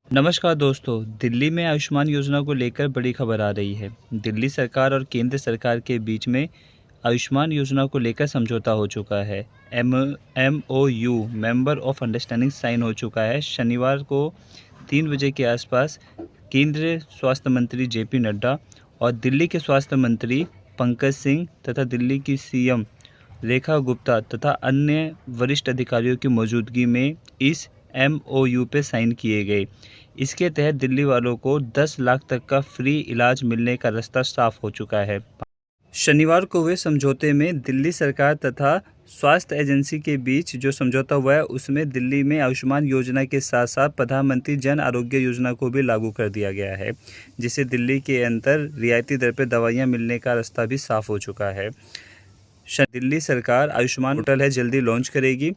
नमस्कार दोस्तों, दिल्ली में आयुष्मान योजना को लेकर बड़ी खबर आ रही है। दिल्ली सरकार और केंद्र सरकार के बीच में आयुष्मान योजना को लेकर समझौता हो चुका है। MOU member of understanding sign हो चुका है। शनिवार को 3 बजे के आसपास केंद्रीय स्वास्थ्य मंत्री JP नड्डा और दिल्ली के स्वास्थ्य मंत्री पंकज सिंह तथा दिल्ली की CM रेखा गुप्ता तथा अन्य वरिष्ठ अधिकारियों की मौजूदगी में इस MOU पे साइन किए गए। इसके तहत दिल्ली वालों को 10 लाख तक का फ्री इलाज मिलने का रास्ता साफ हो चुका है। शनिवार को हुए समझौते में दिल्ली सरकार तथा स्वास्थ्य एजेंसी के बीच जो समझौता हुआ है उसमें दिल्ली में आयुष्मान योजना के साथ साथ प्रधानमंत्री जन आरोग्य योजना को भी लागू कर दिया गया है, जिससे दिल्ली के अंदर रियायती दर पर दवाइयाँ मिलने का रास्ता भी साफ हो चुका है। दिल्ली सरकार आयुष्मान पोर्टल है जल्दी लॉन्च करेगी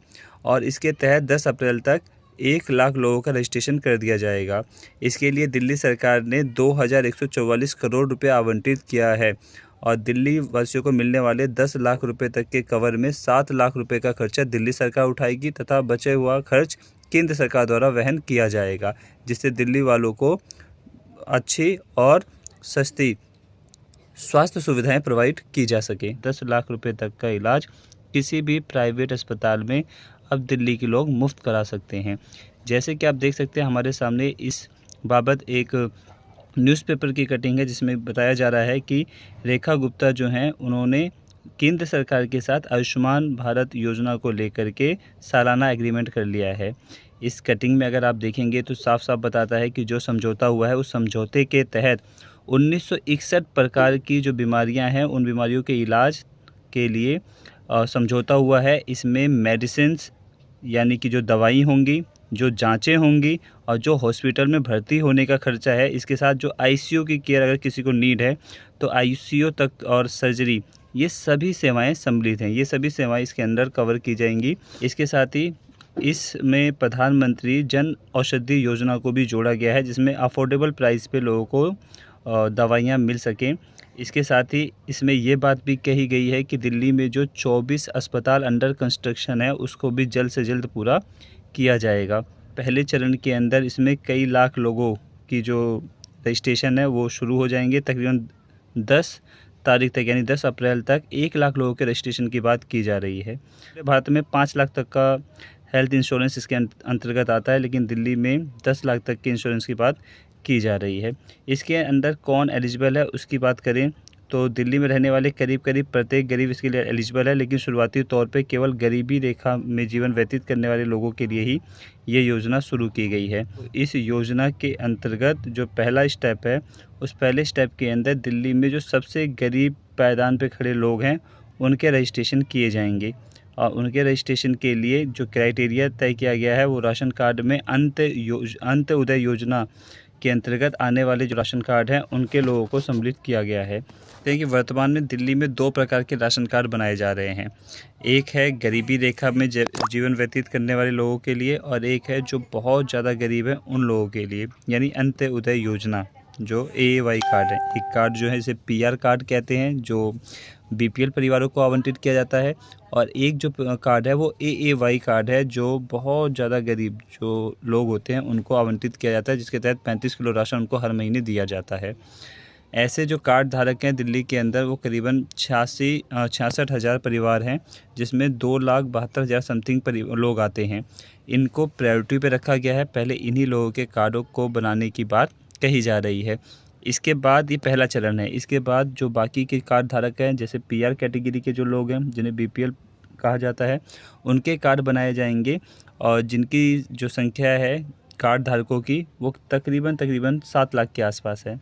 और इसके तहत 10 अप्रैल तक 1 लाख लोगों का रजिस्ट्रेशन कर दिया जाएगा। इसके लिए दिल्ली सरकार ने 2144 करोड़ रुपए आवंटित किया है और दिल्ली वासियों को मिलने वाले 10 लाख रुपए तक के कवर में 7 लाख रुपए का खर्चा दिल्ली सरकार उठाएगी तथा बचे हुआ खर्च केंद्र सरकार द्वारा वहन किया जाएगा, जिससे दिल्ली वालों को अच्छी और सस्ती स्वास्थ्य सुविधाएं प्रोवाइड की जा सके। 10 लाख रुपए तक का इलाज किसी भी प्राइवेट अस्पताल में अब दिल्ली के लोग मुफ्त करा सकते हैं। जैसे कि आप देख सकते हैं हमारे सामने इस बाबत एक न्यूज़पेपर की कटिंग है, जिसमें बताया जा रहा है कि रेखा गुप्ता जो हैं उन्होंने केंद्र सरकार के साथ आयुष्मान भारत योजना को लेकर के सालाना एग्रीमेंट कर लिया है। इस कटिंग में अगर आप देखेंगे तो साफ साफ बताता है कि जो समझौता हुआ है उस समझौते के तहत 1961 प्रकार की जो बीमारियां हैं उन बीमारियों के इलाज के लिए समझौता हुआ है। इसमें मेडिसिन्स यानी कि जो दवाई होंगी, जो जांचें होंगी और जो हॉस्पिटल में भर्ती होने का खर्चा है, इसके साथ जो ICU की केयर अगर किसी को नीड है तो ICU तक और सर्जरी, ये सभी सेवाएं सम्मिलित हैं। ये सभी सेवाएं इसके अंदर कवर की जाएंगी। इसके साथ ही इसमें प्रधानमंत्री जन औषधि योजना को भी जोड़ा गया है, जिसमें अफोर्डेबल प्राइस पे लोगों को दवाइयाँ मिल सकें। इसके साथ ही इसमें ये बात भी कही गई है कि दिल्ली में जो 24 अस्पताल अंडर कंस्ट्रक्शन है उसको भी जल्द से जल्द पूरा किया जाएगा। पहले चरण के अंदर इसमें कई लाख लोगों की जो रजिस्ट्रेशन है वो शुरू हो जाएंगे। तकरीबन 10 तारीख तक यानी 10 अप्रैल तक 1 लाख लोगों के रजिस्ट्रेशन की बात की जा रही है। भारत में 5 लाख तक का हेल्थ इंश्योरेंस इसके अंतर्गत आता है, लेकिन दिल्ली में 10 लाख तक के इंश्योरेंस की बात की जा रही है। इसके अंदर कौन एलिजिबल है उसकी बात करें तो दिल्ली में रहने वाले करीब प्रत्येक गरीब इसके लिए एलिजिबल है, लेकिन शुरुआती तौर पे केवल गरीबी रेखा में जीवन व्यतीत करने वाले लोगों के लिए ही ये योजना शुरू की गई है। इस योजना के अंतर्गत जो पहला स्टेप है, उस पहले स्टेप के अंदर दिल्ली में जो सबसे गरीब पायदान पे खड़े लोग हैं उनके रजिस्ट्रेशन किए जाएंगे और उनके रजिस्ट्रेशन के लिए जो क्राइटेरिया तय किया गया है वो राशन कार्ड में अंत्योदय योजना के अंतर्गत आने वाले जो राशन कार्ड हैं उनके लोगों को सम्मिलित किया गया है। देखिए वर्तमान में दिल्ली में 2 प्रकार के राशन कार्ड बनाए जा रहे हैं। एक है गरीबी रेखा में जीवन व्यतीत करने वाले लोगों के लिए और एक है जो बहुत ज़्यादा गरीब है उन लोगों के लिए, यानी अंत्योदय योजना जो AAY कार्ड है। एक कार्ड जो है इसे PR कार्ड कहते हैं जो BPL परिवारों को आवंटित किया जाता है और एक जो कार्ड है वो AAY कार्ड है जो बहुत ज़्यादा गरीब जो लोग होते हैं उनको आवंटित किया जाता है, जिसके तहत 35 किलो राशन उनको हर महीने दिया जाता है। ऐसे जो कार्ड धारक हैं दिल्ली के अंदर वो करीबन 66 हज़ार परिवार हैं, जिसमें 2,72,000 समथिंग लोग आते हैं। इनको प्रायोरिटी पे रखा गया है। पहले इन्हीं लोगों के कार्डों को बनाने की बात कही जा रही है। इसके बाद ये पहला चरण है। इसके बाद जो बाकी के कार्ड धारक हैं जैसे PR कैटेगरी के जो लोग हैं जिन्हें BPL कहा जाता है उनके कार्ड बनाए जाएंगे और जिनकी जो संख्या है कार्ड धारकों की वो तकरीबन 7 लाख के आसपास है।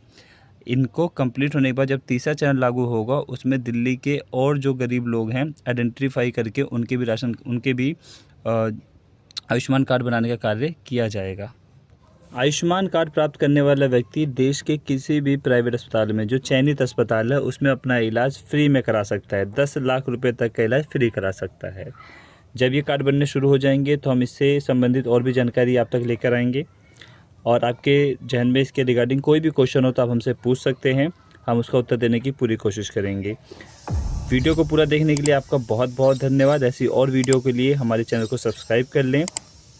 इनको कंप्लीट होने के बाद जब तीसरा चरण लागू होगा उसमें दिल्ली के और जो गरीब लोग हैं आइडेंटिफाई करके उनके भी आयुष्मान कार्ड बनाने का कार्य किया जाएगा। आयुष्मान कार्ड प्राप्त करने वाला व्यक्ति देश के किसी भी प्राइवेट अस्पताल में जो चयनित अस्पताल है उसमें अपना इलाज फ्री में करा सकता है। 10 लाख रुपए तक का इलाज फ्री करा सकता है। जब ये कार्ड बनने शुरू हो जाएंगे तो हम इससे संबंधित और भी जानकारी आप तक लेकर आएंगे और आपके जहन में इसके रिगार्डिंग कोई भी क्वेश्चन हो तो आप हमसे पूछ सकते हैं, हम उसका उत्तर देने की पूरी कोशिश करेंगे। वीडियो को पूरा देखने के लिए आपका बहुत बहुत धन्यवाद। ऐसी और वीडियो के लिए हमारे चैनल को सब्सक्राइब कर लें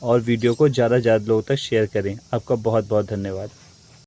और वीडियो को ज़्यादा से ज़्यादा लोगों तक शेयर करें। आपका बहुत बहुत धन्यवाद।